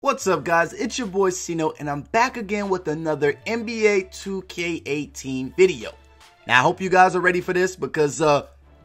What's up guys, it's your boy Cnote and I'm back again with another NBA 2K18 video. Now I hope you guys are ready for this because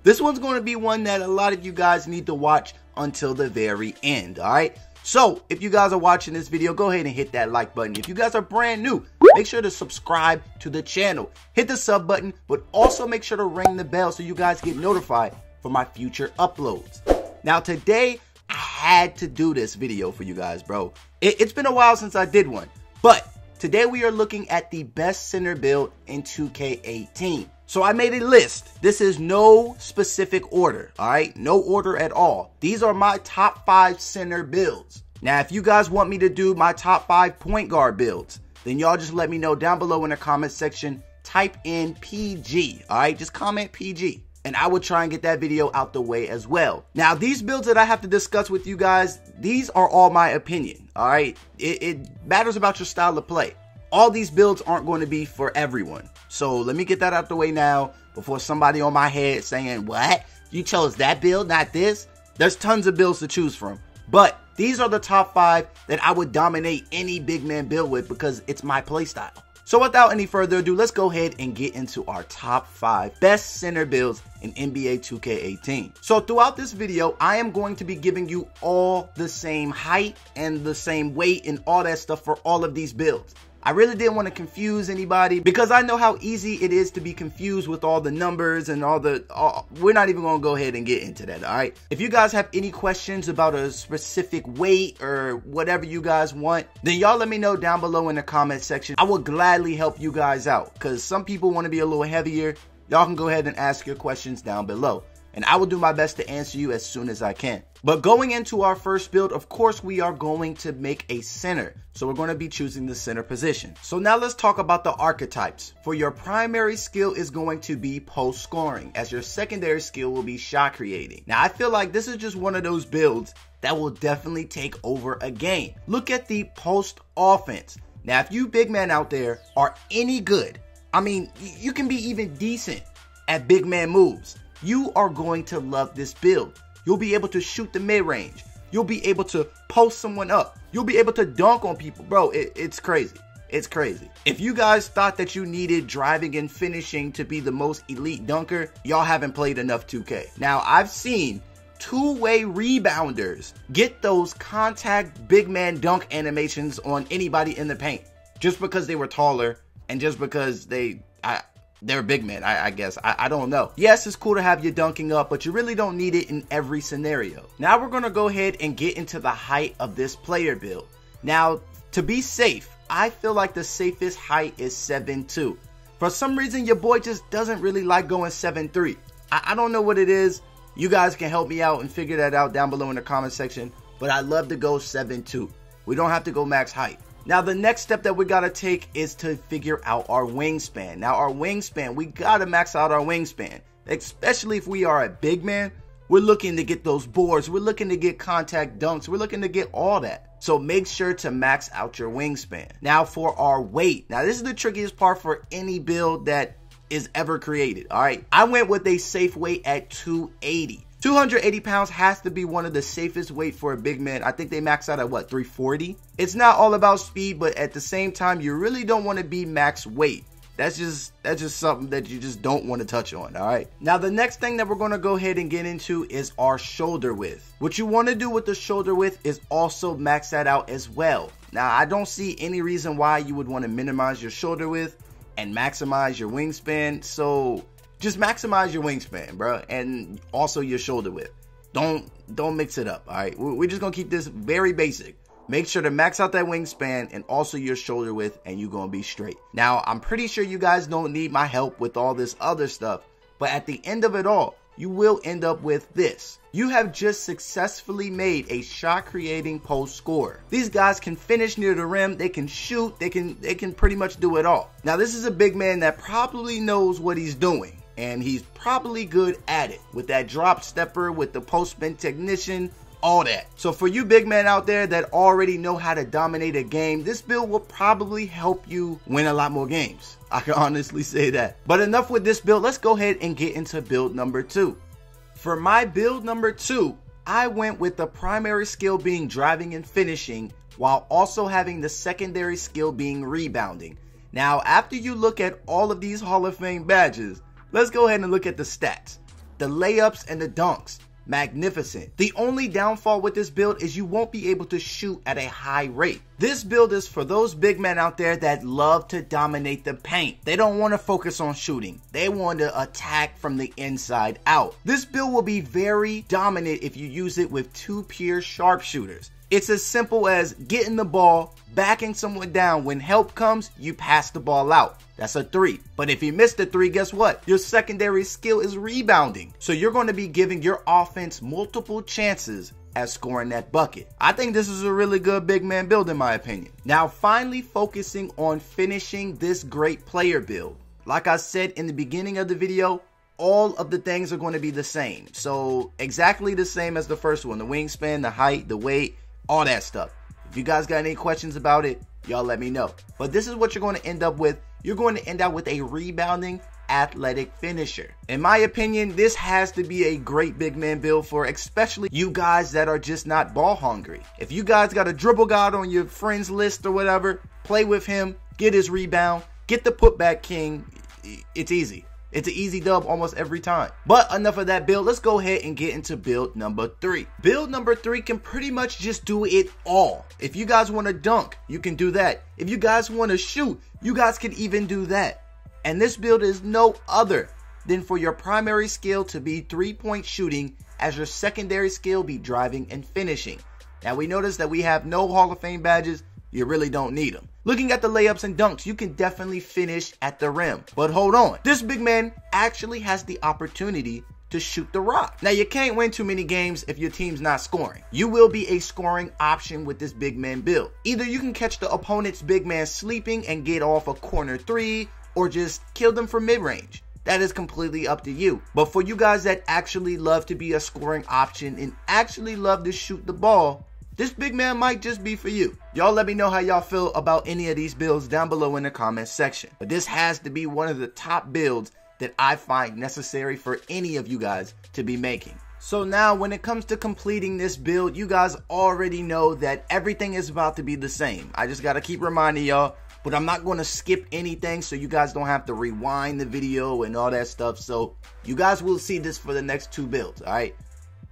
this one's going to be one that a lot of you guys need to watch until the very end, alright? So if you guys are watching this video, go ahead and hit that like button. If you guys are brand new, make sure to subscribe to the channel. Hit the sub button, but also make sure to ring the bell so you guys get notified for my future uploads. Now today, I had to do this video for you guys, bro. It's been a while since I did one, but today we are looking at the best center build in 2K18. So I made a list. This is no specific order, all right? No order at all. These are my top 5 center builds. Now, if you guys want me to do my top 5 point guard builds, then y'all just let me know down below in the comment section. Type in PG, all right? Just comment PG. And I will try and get that video out the way as well. Now, these builds that I have to discuss with you guys, these are all my opinion, all right? It matters about your style of play. All these builds aren't going to be for everyone. So let me get that out the way now before somebody on my head saying, what? You chose that build, not this? There's tons of builds to choose from. But these are the top 5 that I would dominate any big man build with because it's my play style. So without any further ado, let's go ahead and get into our top 5 best center builds in NBA 2K18. So throughout this video, I am going to be giving you all the same height and the same weight and all that stuff for all of these builds. I really didn't want to confuse anybody because I know how easy it is to be confused with all the numbers and we're not even going to go ahead and get into that, all right? If you guys have any questions about a specific weight or whatever you guys want, then y'all let me know down below in the comment section. I will gladly help you guys out because some people want to be a little heavier. Y'all can go ahead and ask your questions down below, and I will do my best to answer you as soon as I can. But going into our first build, of course, we are going to make a center. So we're going to be choosing the center position. So now let's talk about the archetypes. For your primary skill is going to be post scoring, as your secondary skill will be shot creating. Now I feel like this is just one of those builds that will definitely take over a game. Look at the post offense. Now if you big men out there are any good, I mean, you can be even decent at big man moves, you are going to love this build. You'll be able to shoot the mid-range. You'll be able to post someone up. You'll be able to dunk on people. Bro, it's crazy. It's crazy. If you guys thought that you needed driving and finishing to be the most elite dunker, y'all haven't played enough 2K. Now, I've seen two-way rebounders get those contact big man dunk animations on anybody in the paint just because they were taller and just because they're big men, I guess. I don't know. Yes, it's cool to have you dunking up, but you really don't need it in every scenario. Now we're going to go ahead and get into the height of this player build. Now, to be safe, I feel like the safest height is 7'2". For some reason, your boy just doesn't really like going 7'3". I don't know what it is. You guys can help me out and figure that out down below in the comment section, but I love to go 7'2". We don't have to go max height. Now, the next step that we got to take is to figure out our wingspan. Now, our wingspan, we got to max out our wingspan, especially if we are a big man. We're looking to get those boards. We're looking to get contact dunks. We're looking to get all that. So make sure to max out your wingspan. Now, for our weight. Now, this is the trickiest part for any build that is ever created, all right? I went with a safe weight at 280. 280 pounds has to be one of the safest weight for a big man. I think they max out at what, 340? It's not all about speed, but at the same time, you really don't want to be max weight. That's just something that you just don't want to touch on, all right? Now, the next thing that we're going to go ahead and get into is our shoulder width. What you want to do with the shoulder width is also max that out as well. Now, I don't see any reason why you would want to minimize your shoulder width and maximize your wingspan, so just maximize your wingspan, bro, and also your shoulder width. Don't mix it up, all right? We're just going to keep this very basic. Make sure to max out that wingspan and also your shoulder width, and you're going to be straight. Now, I'm pretty sure you guys don't need my help with all this other stuff, but at the end of it all, you will end up with this. You have just successfully made a shot-creating post scorer. These guys can finish near the rim, they can shoot, they can pretty much do it all. Now, this is a big man that probably knows what he's doing, and he's probably good at it with that drop stepper, with the post spin technician, all that. So for you big men out there that already know how to dominate a game, this build will probably help you win a lot more games. I can honestly say that. But enough with this build. Let's go ahead and get into build number 2. For my build number 2, I went with the primary skill being driving and finishing while also having the secondary skill being rebounding. Now, after you look at all of these Hall of Fame badges, let's go ahead and look at the stats. The layups and the dunks, magnificent. The only downfall with this build is you won't be able to shoot at a high rate. This build is for those big men out there that love to dominate the paint. They don't want to focus on shooting. They want to attack from the inside out. This build will be very dominant if you use it with two pure sharpshooters. It's as simple as getting the ball, backing someone down. When help comes, you pass the ball out. That's a 3. But if you miss the 3, guess what? Your secondary skill is rebounding. So you're going to be giving your offense multiple chances at scoring that bucket. I think this is a really good big man build in my opinion. Now, finally focusing on finishing this great player build. Like I said in the beginning of the video, all of the things are going to be the same. So exactly the same as the first one. The wingspan, the height, the weight, all that stuff. If you guys got any questions about it, y'all let me know. But this is what you're going to end up with. You're going to end up with a rebounding athletic finisher. In my opinion, this has to be a great big man build for especially you guys that are just not ball hungry. If you guys got a dribble god on your friends list or whatever, play with him, get his rebound, get the putback king. It's easy. It's an easy dub almost every time. But enough of that build. Let's go ahead and get into build number 3. Build number 3 can pretty much just do it all. If you guys want to dunk, you can do that. If you guys want to shoot, you guys can even do that. And this build is no other than for your primary skill to be 3-point shooting, as your secondary skill be driving and finishing. Now we notice that we have no Hall of Fame badges. You really don't need them. Looking at the layups and dunks, you can definitely finish at the rim. But hold on, this big man actually has the opportunity to shoot the rock. Now, you can't win too many games if your team's not scoring. You will be a scoring option with this big man build. Either you can catch the opponent's big man sleeping and get off a corner 3, or just kill them from mid-range. That is completely up to you. But for you guys that actually love to be a scoring option and actually love to shoot the ball, this big man might just be for you. Y'all let me know how y'all feel about any of these builds down below in the comments section. But this has to be one of the top builds that I find necessary for any of you guys to be making. So now when it comes to completing this build, you guys already know that everything is about to be the same. I just got to keep reminding y'all, but I'm not going to skip anything so you guys don't have to rewind the video and all that stuff. So you guys will see this for the next 2 builds, all right?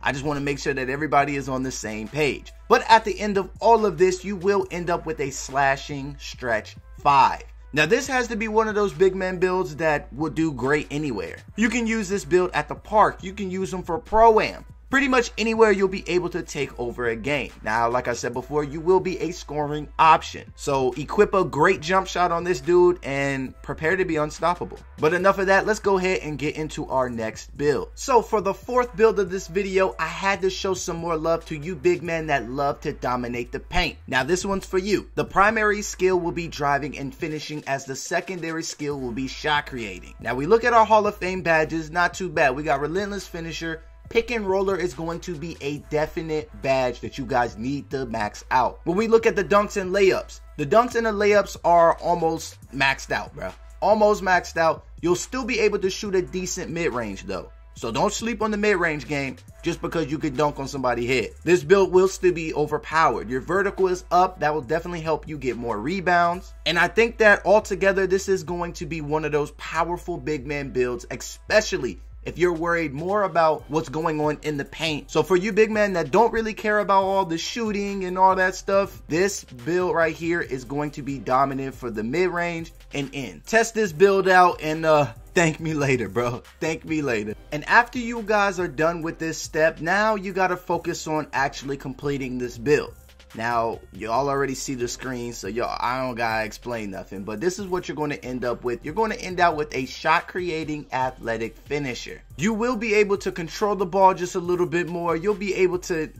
I just want to make sure that everybody is on the same page. But at the end of all of this, you will end up with a slashing stretch 5. Now, this has to be one of those big man builds that will do great anywhere. You can use this build at the park. You can use them for Pro-Am. Pretty much anywhere you'll be able to take over a game. Now, like I said before, you will be a scoring option. So equip a great jump shot on this dude and prepare to be unstoppable. But enough of that, let's go ahead and get into our next build. So for the 4th build of this video, I had to show some more love to you big men that love to dominate the paint. Now this one's for you. The primary skill will be driving and finishing, as the secondary skill will be shot creating. Now we look at our Hall of Fame badges, not too bad. We got Relentless Finisher. Pick and roller is going to be a definite badge that you guys need to max out. When we look at the dunks and layups, the dunks and the layups are almost maxed out, bro. Almost maxed out. You'll still be able to shoot a decent mid-range though. So don't sleep on the mid-range game just because you can dunk on somebody's head. This build will still be overpowered. Your vertical is up. That will definitely help you get more rebounds. And I think that altogether, this is going to be one of those powerful big man builds, especially if you're worried more about what's going on in the paint. So for you big men that don't really care about all the shooting and all that stuff, this build right here is going to be dominant for the mid-range and in. Test this build out and thank me later, bro. Thank me later. And after you guys are done with this step, now you got to focus on actually completing this build. Now, y'all already see the screen, so I don't gotta explain nothing, but this is what you're going to end up with. You're going to end out with a shot-creating athletic finisher. You will be able to control the ball just a little bit more. You'll be able to,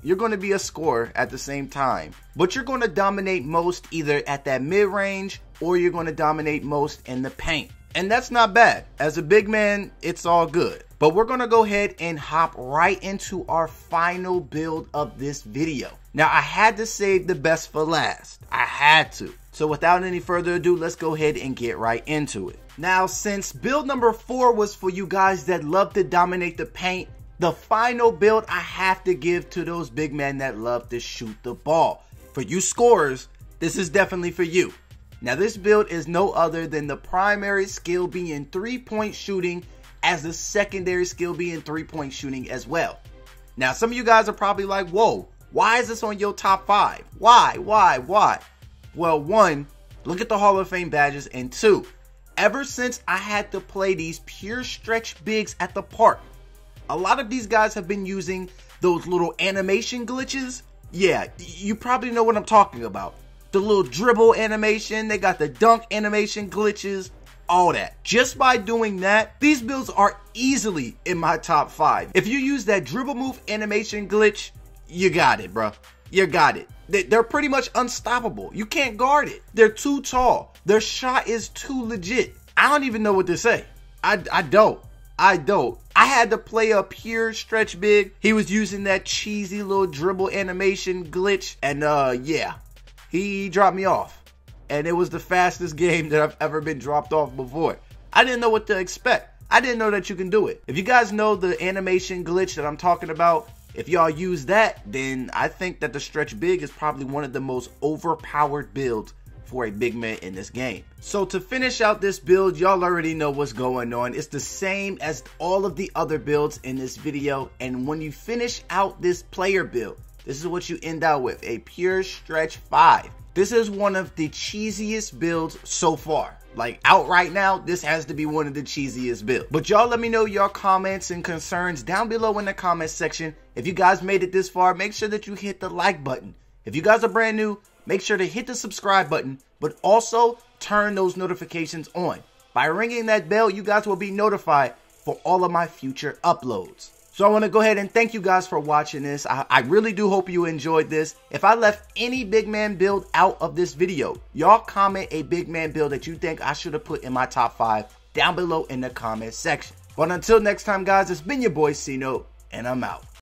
you're going to be a scorer at the same time. But you're going to dominate most either at that mid-range, or you're going to dominate most in the paint. And that's not bad. As a big man, it's all good. But we're going to go ahead and hop right into our final build of this video. Now, I had to save the best for last. I had to. So without any further ado, let's go ahead and get right into it. Now, since build number 4 was for you guys that love to dominate the paint, the final build I have to give to those big men that love to shoot the ball. for you scorers, this is definitely for you. Now this build is no other than the primary skill being 3-point shooting, as the secondary skill being 3-point shooting as well. Now some of you guys are probably like, whoa, why is this on your top 5? Why? Well, 1, look at the Hall of Fame badges, and 2, ever since I had to play these pure stretch bigs at the park, a lot of these guys have been using those little animation glitches. Yeah, you probably know what I'm talking about. The little dribble animation, they got the dunk animation glitches, all that. Just by doing that, these builds are easily in my top 5. If you use that dribble move animation glitch, you got it, bro. You got it. They're pretty much unstoppable. You can't guard it. They're too tall. Their shot is too legit. I don't even know what to say. I don't. I had to play a pure stretch big. He was using that cheesy little dribble animation glitch, and yeah, he dropped me off. And it was the fastest game that I've ever been dropped off before. I didn't know what to expect. I didn't know that you can do it. If you guys know the animation glitch that I'm talking about, if y'all use that, then I think that the stretch big is probably one of the most overpowered builds for a big man in this game. So to finish out this build, y'all already know what's going on. It's the same as all of the other builds in this video. And when you finish out this player build, this is what you end out with, a pure stretch 5. This is one of the cheesiest builds so far. Like out right now, this has to be one of the cheesiest builds. But y'all let me know your comments and concerns down below in the comment section. If you guys made it this far, make sure that you hit the like button. If you guys are brand new, make sure to hit the subscribe button, but also turn those notifications on. By ringing that bell, you guys will be notified for all of my future uploads. So I want to go ahead and thank you guys for watching this. I really do hope you enjoyed this. If I left any big man build out of this video, y'all comment a big man build that you think I should have put in my top 5 down below in the comment section. But until next time, guys, it's been your boy CNote, and I'm out.